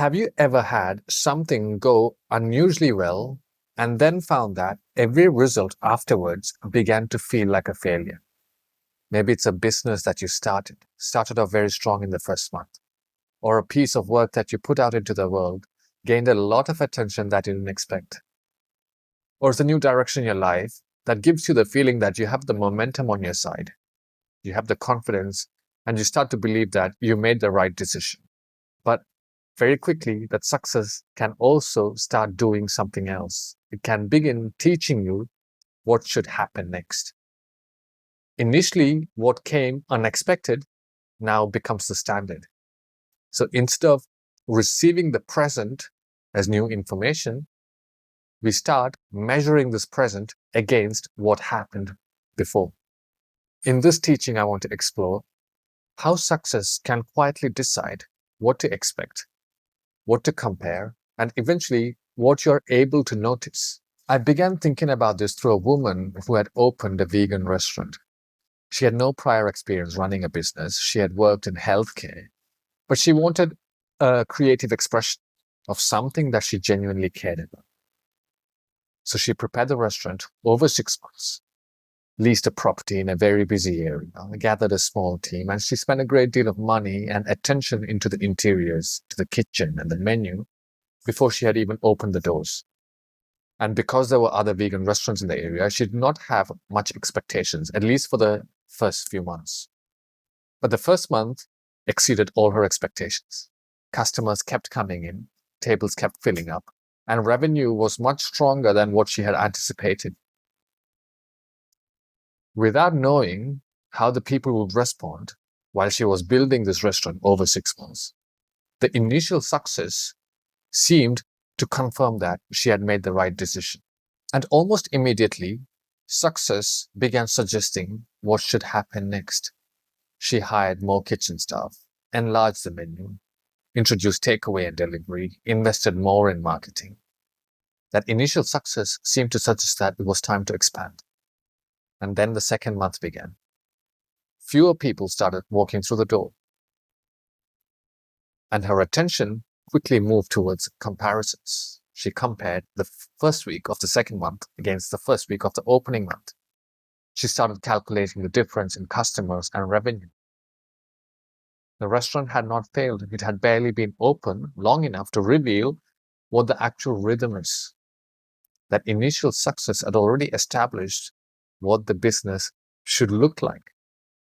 Have you ever had something go unusually well and then found that every result afterwards began to feel like a failure? Maybe it's a business that you started off very strong in the first month, or a piece of work that you put out into the world gained a lot of attention that you didn't expect. Or it's a new direction in your life that gives you the feeling that you have the momentum on your side, you have the confidence, and you start to believe that you made the right decision. But very quickly, that success can also start doing something else. It can begin teaching you what should happen next. Initially, what came unexpected now becomes the standard. So instead of receiving the present as new information, we start measuring this present against what happened before. In this teaching, I want to explore how success can quietly decide what to expect, what to compare, and eventually what you're able to notice. I began thinking about this through a woman who had opened a vegan restaurant. She had no prior experience running a business. She had worked in healthcare, but she wanted a creative expression of something that she genuinely cared about. So she prepared the restaurant over 6 months, leased a property in a very busy area, gathered a small team, and she spent a great deal of money and attention into the interiors, to the kitchen and the menu, before she had even opened the doors. And because there were other vegan restaurants in the area, she did not have much expectations, at least for the first few months. But the first month exceeded all her expectations. Customers kept coming in, tables kept filling up, and revenue was much stronger than what she had anticipated. Without knowing how the people would respond while she was building this restaurant over 6 months, the initial success seemed to confirm that she had made the right decision. And almost immediately, success began suggesting what should happen next. She hired more kitchen staff, enlarged the menu, introduced takeaway and delivery, invested more in marketing. That initial success seemed to suggest that it was time to expand. And then the second month began. Fewer people started walking through the door. And her attention quickly moved towards comparisons. She compared the first week of the second month against the first week of the opening month. She started calculating the difference in customers and revenue. The restaurant had not failed. It had barely been open long enough to reveal what the actual rhythm is. That initial success had already established what the business should look like.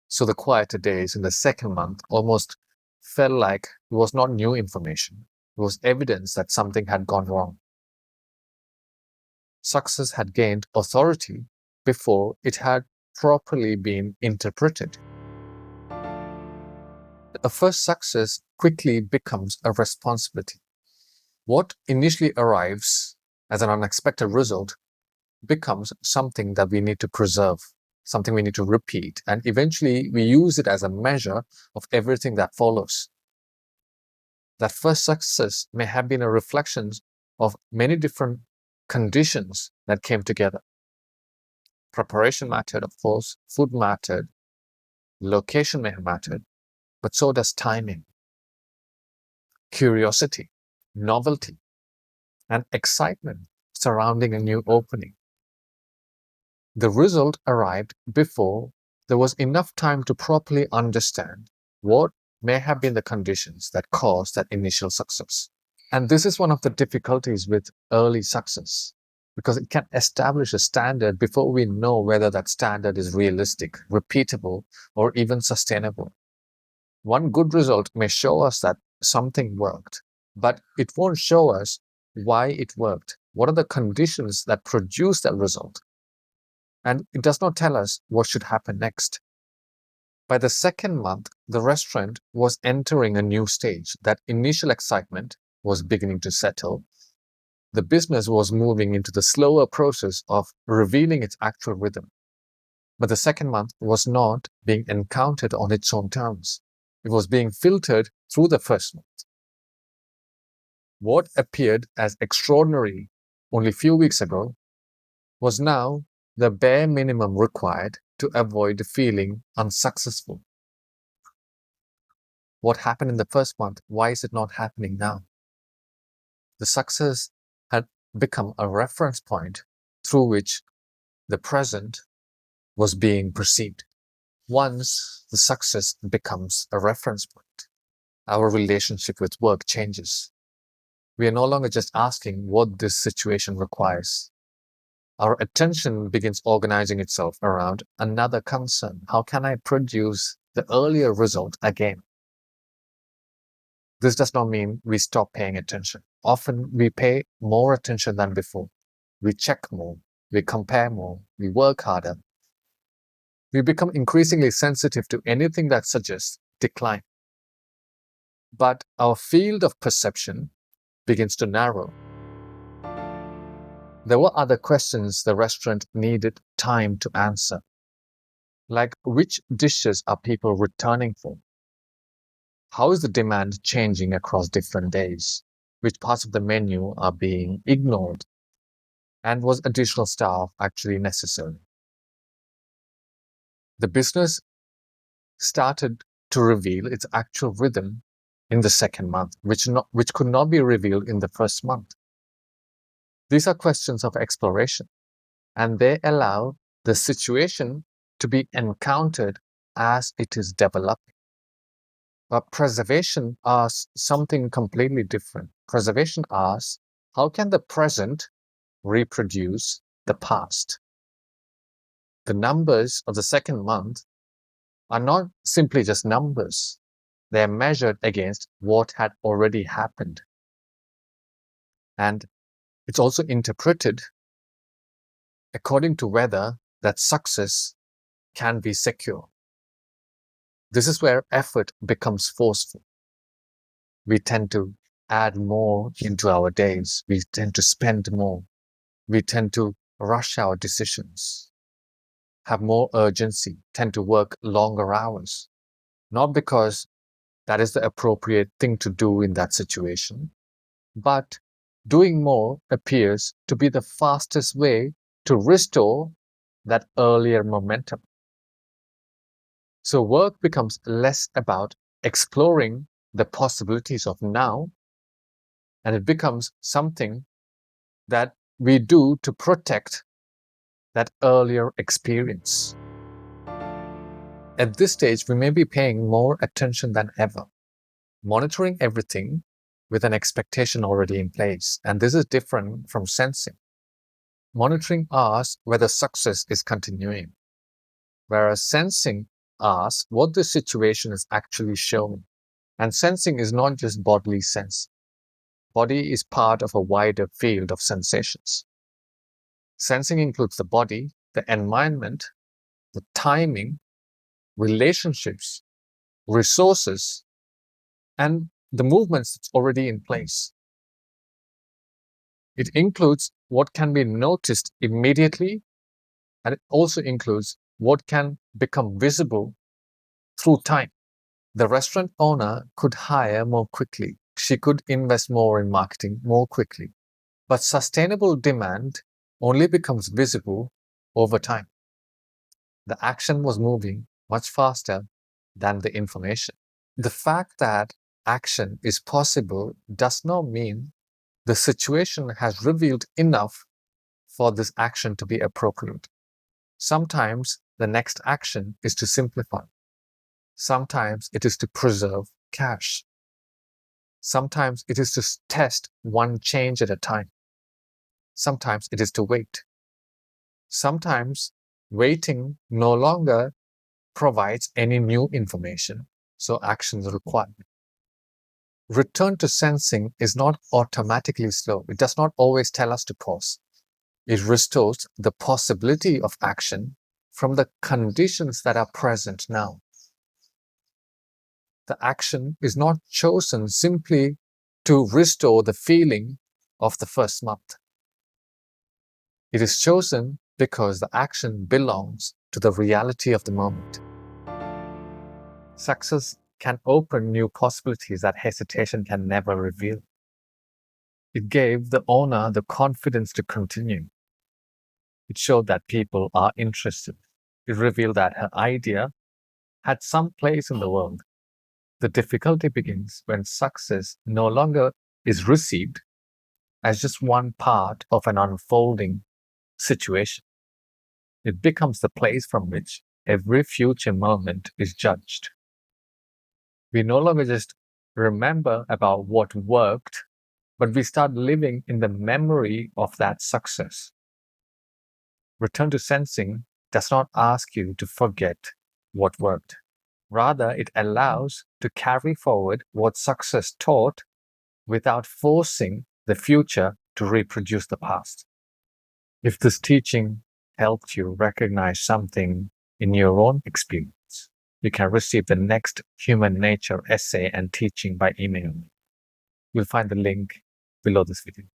So the quieter days in the second month almost felt like it was not new information. It was evidence that something had gone wrong. Success had gained authority before it had properly been interpreted. A first success quickly becomes a responsibility. What initially arrives as an unexpected result becomes something that we need to preserve, something we need to repeat, and eventually we use it as a measure of everything that follows. That first success may have been a reflection of many different conditions that came together. Preparation mattered, of course, food mattered, location may have mattered, but so does timing, curiosity, novelty, and excitement surrounding a new opening. The result arrived before there was enough time to properly understand what may have been the conditions that caused that initial success. And this is one of the difficulties with early success, because it can establish a standard before we know whether that standard is realistic, repeatable, or even sustainable. One good result may show us that something worked, but it won't show us why it worked. What are the conditions that produce that result? And it does not tell us what should happen next. By the second month, the restaurant was entering a new stage. That initial excitement was beginning to settle. The business was moving into the slower process of revealing its actual rhythm. But the second month was not being encountered on its own terms. It was being filtered through the first month. What appeared as extraordinary only a few weeks ago was now the bare minimum required to avoid feeling unsuccessful. What happened in the first month? Why is it not happening now? The success had become a reference point through which the present was being perceived. Once the success becomes a reference point, our relationship with work changes. We are no longer just asking what this situation requires. Our attention begins organizing itself around another concern. How can I produce the earlier result again? This does not mean we stop paying attention. Often we pay more attention than before. We check more, we compare more, we work harder. We become increasingly sensitive to anything that suggests decline. But our field of perception begins to narrow. There were other questions the restaurant needed time to answer, like which dishes are people returning for? How is the demand changing across different days? Which parts of the menu are being ignored? And was additional staff actually necessary? The business started to reveal its actual rhythm in the second month, which could not be revealed in the first month. These are questions of exploration, and they allow the situation to be encountered as it is developing. But preservation asks something completely different. Preservation asks, how can the present reproduce the past? The numbers of the second month are not simply just numbers. They are measured against what had already happened. And it's also interpreted according to whether that success can be secure. This is where effort becomes forceful. We tend to add more into our days. We tend to spend more. We tend to rush our decisions, have more urgency, tend to work longer hours. Not because that is the appropriate thing to do in that situation, but doing more appears to be the fastest way to restore that earlier momentum. So work becomes less about exploring the possibilities of now, and it becomes something that we do to protect that earlier experience. At this stage, we may be paying more attention than ever, monitoring everything with an expectation already in place. And this is different from sensing. Monitoring asks whether success is continuing, whereas sensing asks what the situation is actually showing. And sensing is not just bodily sense. Body is part of a wider field of sensations. Sensing includes the body, the environment, the timing, relationships, resources, and the movements that's already in place. It includes what can be noticed immediately, and it also includes what can become visible through time. The restaurant owner could hire more quickly. She could invest more in marketing more quickly. But sustainable demand only becomes visible over time. The action was moving much faster than the information. The fact that action is possible does not mean the situation has revealed enough for this action to be appropriate. Sometimes the next action is to simplify. Sometimes it is to preserve cash. Sometimes it is to test one change at a time. Sometimes it is to wait. Sometimes waiting no longer provides any new information, so action is required. Return to sensing is not automatically slow. It does not always tell us to pause. It restores the possibility of action from the conditions that are present now. The action is not chosen simply to restore the feeling of the first month. It is chosen because the action belongs to the reality of the moment. Success can open new possibilities that hesitation can never reveal. It gave the owner the confidence to continue. It showed that people are interested. It revealed that her idea had some place in the world. The difficulty begins when success no longer is received, as just one part of an unfolding situation. It becomes the place from which every future moment is judged. We no longer just remember about what worked, but we start living in the memory of that success. Return to sensing does not ask you to forget what worked. Rather, it allows to carry forward what success taught without forcing the future to reproduce the past. If this teaching helped you recognize something in your own experience, you can receive the next Human Nature essay and teaching by email. You'll find the link below this video.